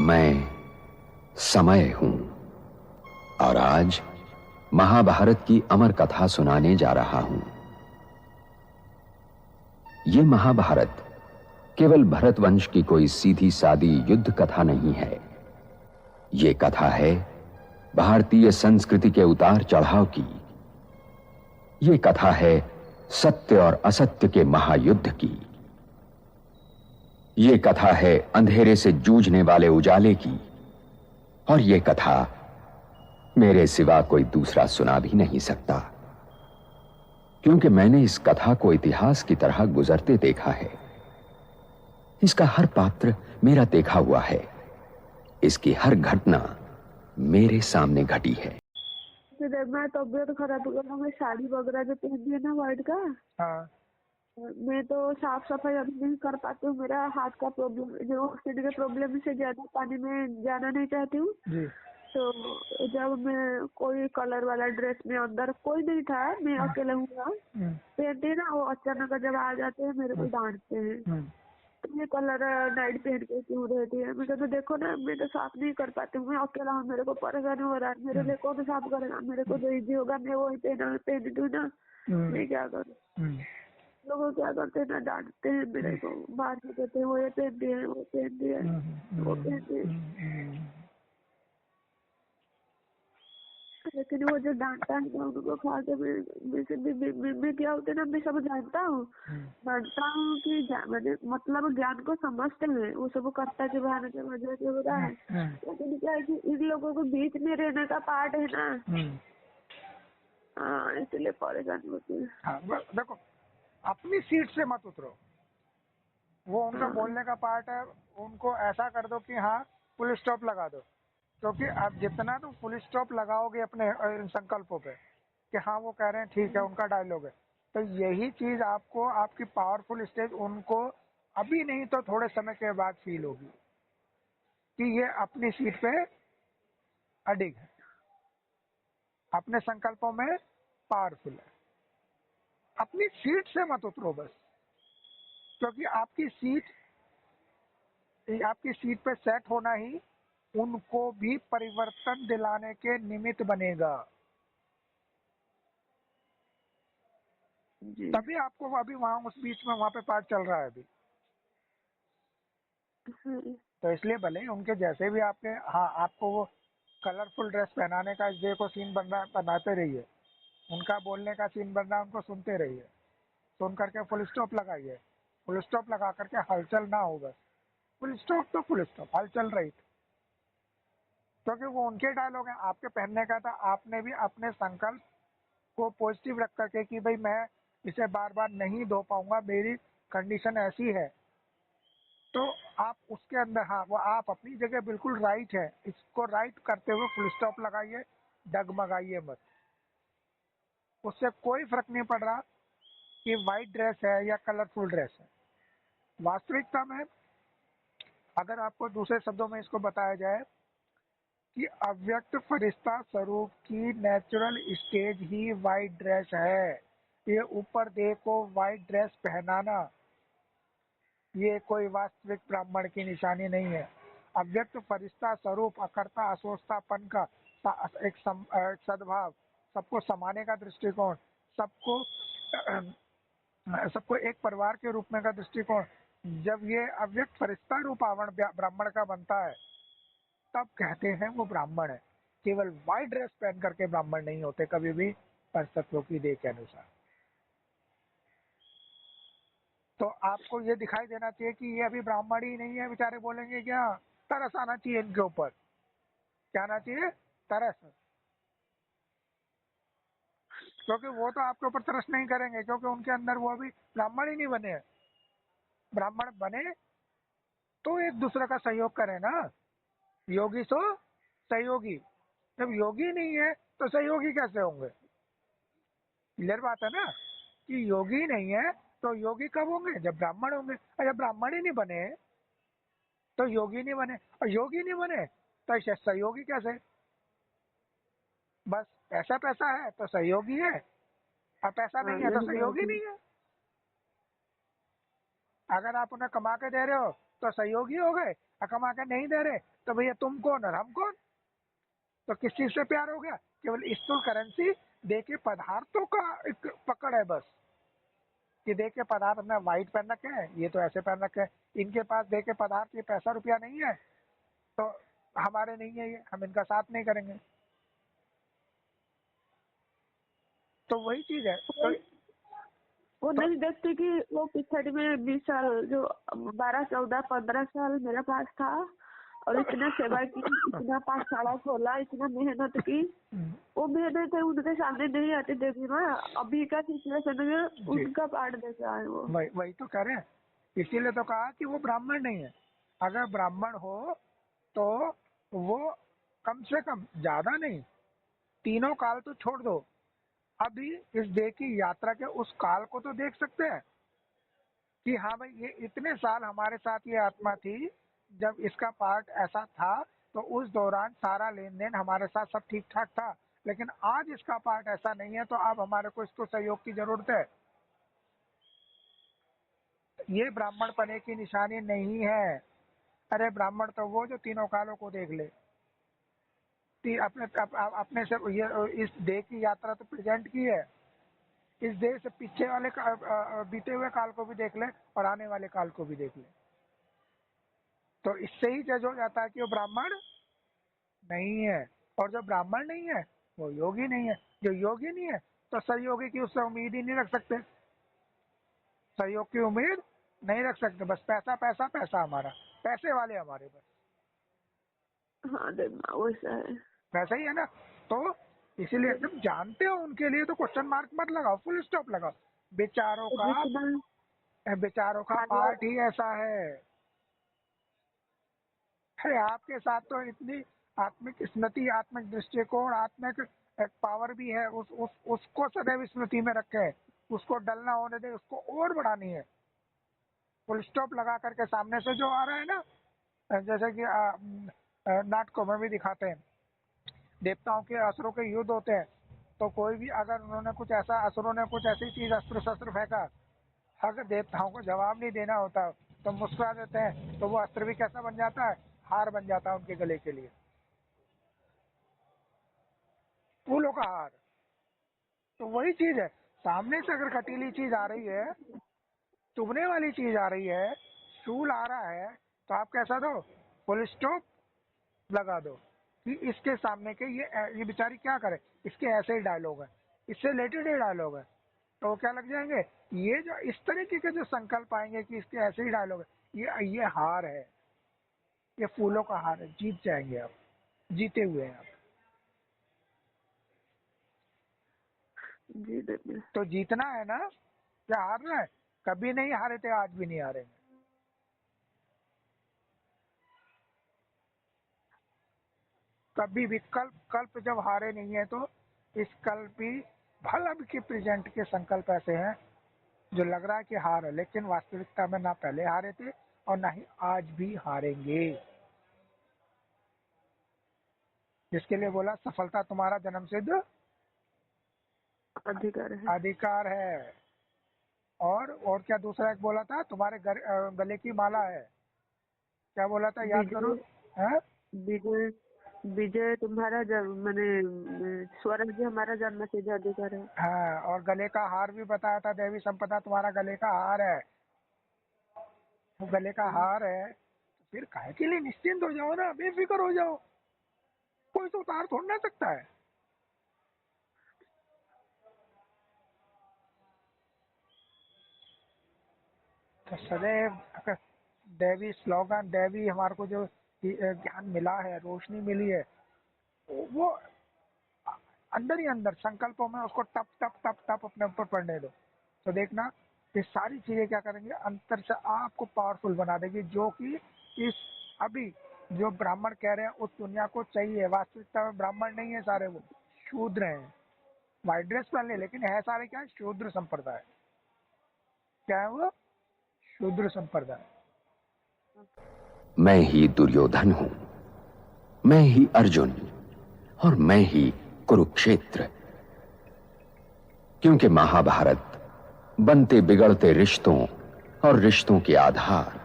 मैं समय हूं और आज महाभारत की अमर कथा सुनाने जा रहा हूं। यह महाभारत केवल भरत वंश की कोई सीधी सादी युद्ध कथा नहीं है। यह कथा है भारतीय संस्कृति के उतार चढ़ाव की। यह कथा है सत्य और असत्य के महायुद्ध की। यह कथा है अंधेरे से जूझने वाले उजाले की। और यह कथा मेरे सिवा कोई दूसरा सुना भी नहीं सकता, क्योंकि मैंने इस कथा को इतिहास की तरह गुजरते देखा है। इसका हर पात्र मेरा देखा हुआ है। इसकी हर घटना मेरे सामने घटी है। मैं तबियत खराब हो गया। मैं साड़ी वगैरह जो पहन है ना व्हाइट का, हाँ। मैं तो साफ सफाई अभी नहीं कर पाती हूँ। मेरा हाथ का प्रॉब्लम, जो ऑक्सीजन के प्रॉब्लम से ज्यादा पानी में जाना नहीं चाहती हूँ। तो जब मैं कोई कलर वाला ड्रेस में, अंदर कोई नहीं था, मैं अकेले हूँ पहनती ना, वो अचानक जब आ जाते हैं मेरे को डांटते हैं। तो ये कलर नाइट पहन के क्यों रहती है? मैं कहते देखो ना, मैं तो साफ नहीं कर पाती हूँ, मैं अकेला हूँ, मेरे को परेशानी हो रहा है, मेरे लिए कौन साफ करेगा? मेरे को जो इजी होगा मैं वही पहन दूँ ना। मैं क्या करूँ? लोग क्या करते हैं ना, डांटते हैं मेरे को, बाहर से कहते हैं वो ये पहन दिए, वो पहन दिए, वो पहन दिए। लेकिन वो जो डांटता है ना, उनको खा के मैं क्या होते ना, मैं सब जानता हूँ, मानता हूँ कि मैंने मतलब ज्ञान को समझते हैं, वो सब कर्ता के बहाने के वजह से हो रहा है। लेकिन क्या है कि इन लोगों को बीच में रहने का पार्ट है ना, हाँ, इसलिए परेशानी होती है। देखो, अपनी सीट से मत उतरो। वो उनका बोलने का पार्ट है। उनको ऐसा कर दो कि हाँ फुल स्टॉप लगा दो, क्योंकि आप जितना तुम फुल स्टॉप लगाओगे अपने संकल्पों पे कि हाँ वो कह रहे हैं ठीक है, उनका डायलॉग है, तो यही चीज आपको आपकी पावरफुल स्टेज उनको अभी नहीं तो थोड़े समय के बाद फील होगी कि ये अपनी सीट पे अडिग है, अपने संकल्पों में पावरफुल है। अपनी सीट से मत उतरो बस, क्योंकि आपकी सीट पे सेट होना ही उनको भी परिवर्तन दिलाने के निमित्त बनेगा। तभी आपको अभी वहां उस बीच में वहां पे पार्ट चल रहा है अभी। तो इसलिए भले उनके जैसे भी आपके, हाँ, आपको वो कलरफुल ड्रेस पहनाने का इस डे को सीन बनाते रहिए, उनका बोलने का सीन बन रहा है, उनको सुनते रहिए, सुन करके फुल स्टॉप लगाइए। फुल स्टॉप लगा करके हलचल ना हो, बस फुल स्टॉप तो फुल स्टॉप, हलचल रही। क्योंकि वो उनके डायलॉग हैं, आपके पहनने का था। आपने भी अपने संकल्प को पॉजिटिव रख करके कि भाई मैं इसे बार बार नहीं धो पाऊंगा, मेरी कंडीशन ऐसी है, तो आप उसके अंदर, हाँ, वो आप अपनी जगह बिल्कुल राइट है, इसको राइट करते हुए फुल स्टॉप लगाइए, डगमगाइए मत। उससे कोई फर्क नहीं पड़ रहा कि वाइट ड्रेस है या कलरफुल ड्रेस है। वास्तविकता में अगर आपको दूसरे शब्दों में इसको बताया जाए कि अव्यक्त फरिश्ता स्वरूप की नेचुरल स्टेज ही वाइट ड्रेस है। ये ऊपर देखो वाइट ड्रेस पहनाना ये कोई वास्तविक ब्राह्मण की निशानी नहीं है। अव्यक्त फरिश्ता स्वरूप अकर्ता असोचतापन का एक सद्भाव, सबको समाने का दृष्टिकोण, सबको सबको एक परिवार के रूप में का दृष्टिकोण, जब ये अव्यक्त फरिश्ता रूप आवरण ब्राह्मण का बनता है तब कहते हैं वो ब्राह्मण है। केवल वाइट ड्रेस पहन करके ब्राह्मण नहीं होते कभी भी, परतत्वों की देह के अनुसार। तो आपको ये दिखाई देना चाहिए कि ये अभी ब्राह्मण ही नहीं है, बेचारे बोलेंगे क्या, तरस आना चाहिए इनके ऊपर। क्या आना चाहिए? तरस। क्योंकि वो तो आपके ऊपर तरस नहीं करेंगे, क्योंकि उनके अंदर वो अभी ब्राह्मण ही नहीं बने हैं। ब्राह्मण बने तो एक दूसरे का सहयोग करें ना, योगी सो सहयोगी। जब योगी नहीं है तो सहयोगी कैसे होंगे? क्लियर बात है ना, कि योगी नहीं है तो योगी कब होंगे? जब ब्राह्मण होंगे। और जब ब्राह्मण ही नहीं बने तो योगी नहीं बने, और योगी नहीं बने तो सहयोगी कैसे? बस पैसा पैसा है तो सहयोगी है, और पैसा नहीं है तो सहयोगी नहीं है। अगर आप उन्हें कमा के दे रहे हो तो सहयोगी हो गए। कमा के नहीं दे रहे तो भैया तुम कौन और हम कौन? तो किस चीज से प्यार हो गया? केवल स्थूल करेंसी दे के पदार्थों का एक पकड़ है बस, कि दे के पदार्थ अपने वाइट पहन रखे हैं, ये तो ऐसे पहन रखे हैं, इनके पास दे के पदार्थ ये पैसा रुपया नहीं है तो हमारे नहीं है, ये हम इनका साथ नहीं करेंगे। तो वही चीज है। तो वो नहीं देखती कि वो पिछड़ी में 20 साल जो 12, 14, 15 साल मेरे पास था और इतना सेवा की, इतना पाठशाला खोला, इतना मेहनत की, वो मेहनत है उनके सामने नहीं आती देवी माँ। अभी का सिचुएशन में उनका पार्ट देखे आए वो। वही तो कह रहे हैं, इसीलिए तो कहा कि वो ब्राह्मण नहीं है। अगर ब्राह्मण हो तो वो कम से कम, ज्यादा नहीं, तीनों काल तो छोड़ दो, अभी इस देह की यात्रा के उस काल को तो देख सकते हैं कि हाँ भाई ये इतने साल हमारे साथ ये आत्मा थी, जब इसका पार्ट ऐसा था तो उस दौरान सारा लेन देन हमारे साथ सब ठीक ठाक था, लेकिन आज इसका पार्ट ऐसा नहीं है तो अब हमारे को इसको सहयोग की जरूरत है। ये ब्राह्मण पने की निशानी नहीं है। अरे ब्राह्मण तो वो जो तीनों कालों को देख ले, अपने से ये इस देह की यात्रा तो प्रेजेंट की है, इस देह से पीछे वाले बीते हुए काल को भी देख ले और आने वाले काल को भी देख ले। तो इससे ही जज हो जाता है कि वो ब्राह्मण नहीं है। और जो ब्राह्मण नहीं है वो योगी नहीं है। जो योगी नहीं है तो सहयोगी की उससे उम्मीद ही नहीं रख सकते, सहयोग की उम्मीद नहीं रख सकते। बस पैसा पैसा पैसा, हमारा पैसे वाले हमारे बस। हाँ देवी वैसा है, वैसा ही है ना। तो इसीलिए जब जानते हो उनके लिए तो क्वेश्चन मार्क मत लगाओ, फुल स्टॉप लगाओ। बेचारों का पार्ट ही ऐसा है। अरे आपके साथ तो इतनी आत्मिक स्मृति, आत्मिक दृष्टिकोण, आत्मिक पावर भी है, उसको सदैव स्मृति में रखे, उसको डलना होने दे, उसको और बढ़ानी है। फुल स्टॉप लगा करके सामने से जो आ रहा है ना, जैसे कि नाटकों में भी दिखाते हैं, देवताओं के असुरों के युद्ध होते हैं, तो कोई भी अगर उन्होंने कुछ ऐसा, असुरों ने कुछ ऐसी चीज अस्त्र शस्त्र फेंका, अगर देवताओं को जवाब नहीं देना होता तो मुस्कुरा देते हैं, तो वो अस्त्र भी कैसा बन जाता है? हार बन जाता है उनके गले के लिए, फूलों का हार। तो वही चीज है, सामने से अगर कटीली चीज आ रही है, चुभने वाली चीज आ रही है, शूल आ रहा है, तो आप कैसा दो? फुल स्टॉप लगा दो कि इसके सामने के ये बेचारी क्या करे, इसके ऐसे ही डायलॉग है, इससे रिलेटेड ही डायलॉग है, तो वो क्या लग जाएंगे? ये जो इस तरीके के जो संकल्प आएंगे कि इसके ऐसे ही डायलॉग है, ये हार है, ये फूलों का हार है, जीत जाएंगे आप, जीते हुए हैं आप। जी देवी। तो जीतना है ना, क्या हारना है? कभी नहीं हारे थे, आज भी नहीं हारेंगे। कभी भी कल्प जब हारे नहीं है तो इस कल्प भी भल के प्रेजेंट के संकल्प ऐसे हैं जो लग रहा है कि हार है, लेकिन वास्तविकता में ना पहले हारे थे और ना ही आज भी हारेंगे। जिसके लिए बोला सफलता तुम्हारा जन्म सिद्ध अधिकार है। और क्या दूसरा एक बोला था? तुम्हारे गले की माला है। क्या बोला था? याद करो। विजय तुम्हारा मैंने स्वराज्य हमारा जन्म सिद्ध अधिकार है। हाँ, और गले का हार भी बताया था, देवी संपदा तुम्हारा गले का हार है। वो गले का हार है तो फिर काहे के लिए निश्चिंत हो जाओ ना, बेफिक्र हो जाओ, कोई तो उतार थोड़ ना सकता है। तो सदैव देवी स्लोगन, देवी हमारे को जो ज्ञान मिला है, रोशनी मिली है, वो अंदर ही अंदर संकल्पों में उसको टप टप टप टप अपने ऊपर पड़ने दो, तो देखना ये सारी चीजें क्या करेंगे? अंतर से आपको पावरफुल बना देगी। जो कि इस अभी जो ब्राह्मण कह रहे हैं उस दुनिया को चाहिए, वास्तविकता में ब्राह्मण नहीं है सारे, वो शूद्र हैं। व्हाइट ड्रेस पहन ले, लेकिन है सारे क्या? शूद्र संप्रदाय। क्या है वो? शूद्र संप्रदाय। मैं ही दुर्योधन हूं, मैं ही अर्जुन और मैं ही कुरुक्षेत्र। क्योंकि महाभारत बनते बिगड़ते रिश्तों और रिश्तों के आधार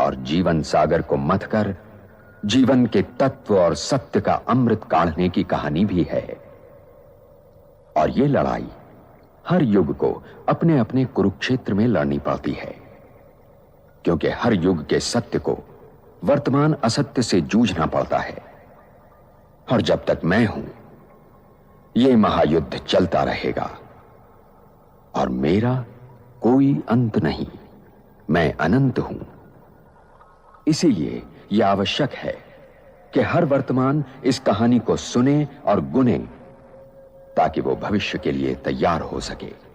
और जीवन सागर को मथकर जीवन के तत्व और सत्य का अमृत काढ़ने की कहानी भी है। और ये लड़ाई हर युग को अपने अपने कुरुक्षेत्र में लड़नी पड़ती है, क्योंकि हर युग के सत्य को वर्तमान असत्य से जूझना पड़ता है। और जब तक मैं हूं, यह महायुद्ध चलता रहेगा और मेरा कोई अंत नहीं। मैं अनंत हूं। इसीलिए यह आवश्यक है कि हर वर्तमान इस कहानी को सुने और गुने, ताकि वो भविष्य के लिए तैयार हो सके।